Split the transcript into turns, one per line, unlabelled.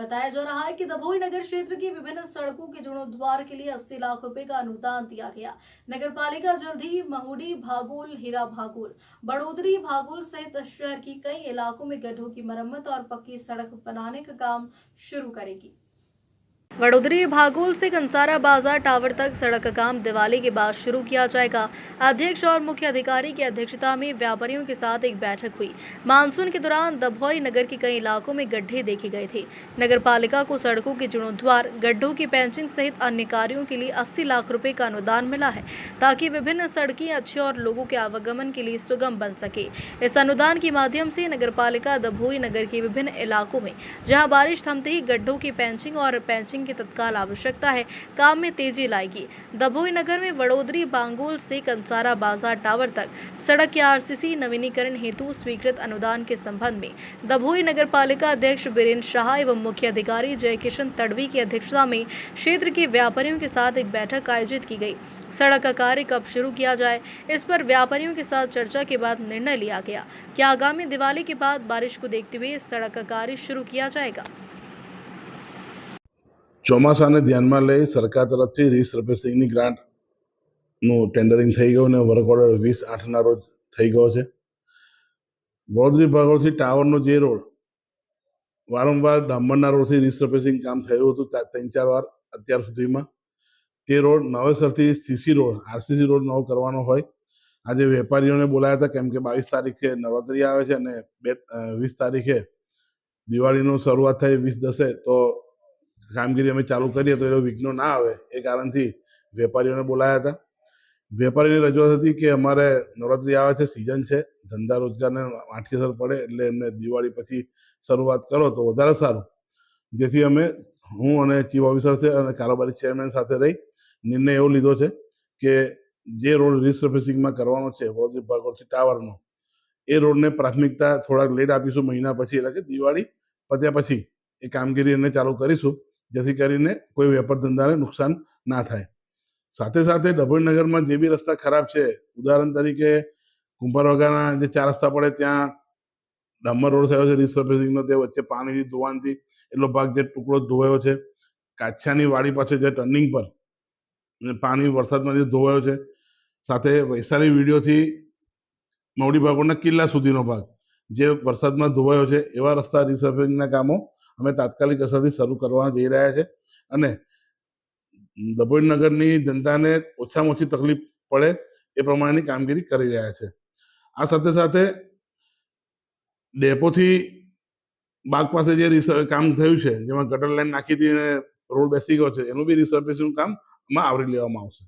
बताया जा रहा है कि दभोई नगर क्षेत्र की विभिन्न सड़कों के जीर्णोद्धार के लिए 80 लाख रुपए का अनुदान दिया गया। नगर पालिका जल्द ही महुडी, भागोल, हीरा भागोल, बड़ोदरी, भागोल सहित शहर की कई इलाकों में गड्ढों की मरम्मत और पक्की सड़क बनाने का काम शुरू करेगी। वडोदरी भागोल से कंसारा बाजार टावर तक सड़क का काम दिवाली के बाद शुरू किया जाएगा। अध्यक्ष और मुख्य अधिकारी की अध्यक्षता में व्यापारियों के साथ एक बैठक हुई। मानसून के दौरान दभोई नगर के कई इलाकों में गड्ढे देखे गए थे। नगर पालिका को सड़कों के जीर्णोद्धार, गड्ढों की पैंचिंग सहित अन्य कार्यों के लिए 80 लाख रुपए का अनुदान मिला है, ताकि विभिन्न सड़कें अच्छी और लोगों के आवागमन के लिए सुगम बन सके। इस अनुदान के माध्यम से नगर पालिका दभोई नगर के विभिन्न इलाकों में जहां बारिश थमते ही गड्ढों की पैंचिंग की तत्काल आवश्यकता है, काम में तेजी लाएगी। दभोई नगर में वडोदरी बांगोल से कंसारा बाजार टावर तक सड़क के आरसीसी नवीनीकरण हेतु स्वीकृत अनुदान के संबंध में दभोई नगर पालिका अध्यक्ष बीरेन्द्र शाह एवं मुख्य अधिकारी जय किशन तड़वी की अध्यक्षता में क्षेत्र के व्यापारियों के साथ एक बैठक आयोजित की गई। सड़क का कार्य कब शुरू किया जाए, इस पर व्यापारियों के साथ चर्चा के बाद निर्णय लिया गया कि आगामी दिवाली के बाद बारिश को देखते हुए इस सड़क का कार्य शुरू किया जाएगा।
ચોમાસાને ધ્યાનમાં લઈ સરકાર તરફથી રીસર્ફેસિંગની ગ્રાન્ટનું ટેન્ડરિંગ થઈ ગયું અને વર્ક ઓર્ડર 20/8ના રોજ થઈ ગયો છે. વડોદરી ભાગોળથી ટાવરનો જે રોડ વારંવાર ડામરના રોડથી રીસર્ફેસિંગ કામ થયું હતું 3-4 વાર અત્યાર સુધીમાં. તે રોડ નવેસરથી સીસી રોડ, આરસીસી રોડ નવો કરવાનો હોય. આજે વેપારીઓને બોલાયા હતા કેમ કે 22 તારીખે નવરાત્રી આવે છે અને 20 તારીખે દિવાળીનું શરૂઆત થાય 20/10 તો કામગીરી અમે ચાલુ કરીએ તો એ વિઘ્નો ના આવે એ કારણથી વેપારીઓને બોલાયા હતા. વેપારીની રજૂઆત હતી કે અમારે નવરાત્રી આવે છે, સિઝન છે, ધંધા રોજગારને આંઠી અસર પડે એટલે એમને દિવાળી પછી શરૂઆત કરો તો વધારે સારું. જેથી અમે હું અને ચીફ ઓફિસર અને કારોબારી ચેરમેન સાથે રહી નિર્ણય એવો લીધો છે કે જે રોડ રીસર્ફેસિંગમાં કરવાનો છે વડોદરી ભાગોળથી ટાવરનો, એ રોડને પ્રાથમિકતા થોડાક લેટ આપીશું, મહિના પછી, એટલે કે દિવાળી પત્યા પછી એ કામગીરી એને ચાલુ કરીશું, જેથી કરીને કોઈ વેપાર ધંધાને નુકસાન ના થાય. સાથે સાથે ડભોઈ નગરમાં જે બી રસ્તા ખરાબ છે, ઉદાહરણ તરીકે કુંભારવાગાના જે 4 રસ્તા પડે ત્યાં ડામર રોડ થયો છે રીસર્ફેસિંગનો, તે વચ્ચે પાણીથી ધોવાણથી એટલો ભાગ જે ટુકડો ધોવાયો છે. કાછાની વાડી પાસે જે ટર્નિંગ પર પાણી વરસાદમાં જે ધોવાયો છે. સાથે વૈશાલી વિડીયોથી મવડી ભાગોળના કિલ્લા સુધીનો ભાગ જે વરસાદમાં ધોવાયો છે, એવા રસ્તા રીસર્ફેસિંગના કામો અમે તાત્કાલિક અસરથી શરૂ કરવા જઈ રહ્યા છે અને દભોઈ નગરની જનતાને ઓછામાં ઓછી તકલીફ પડે એ પ્રમાણેની કામગીરી કરી રહ્યા છે. આ સાથે સાથે ડેપોથી બાગ પાસે જે કામ થયું છે, જેમાં ગટર લાઈન નાખી હતી અને રોડ બેસી ગયો છે, એનું બી રીસર્ફેસિંગનું કામ આમાં આવરી લેવામાં આવશે.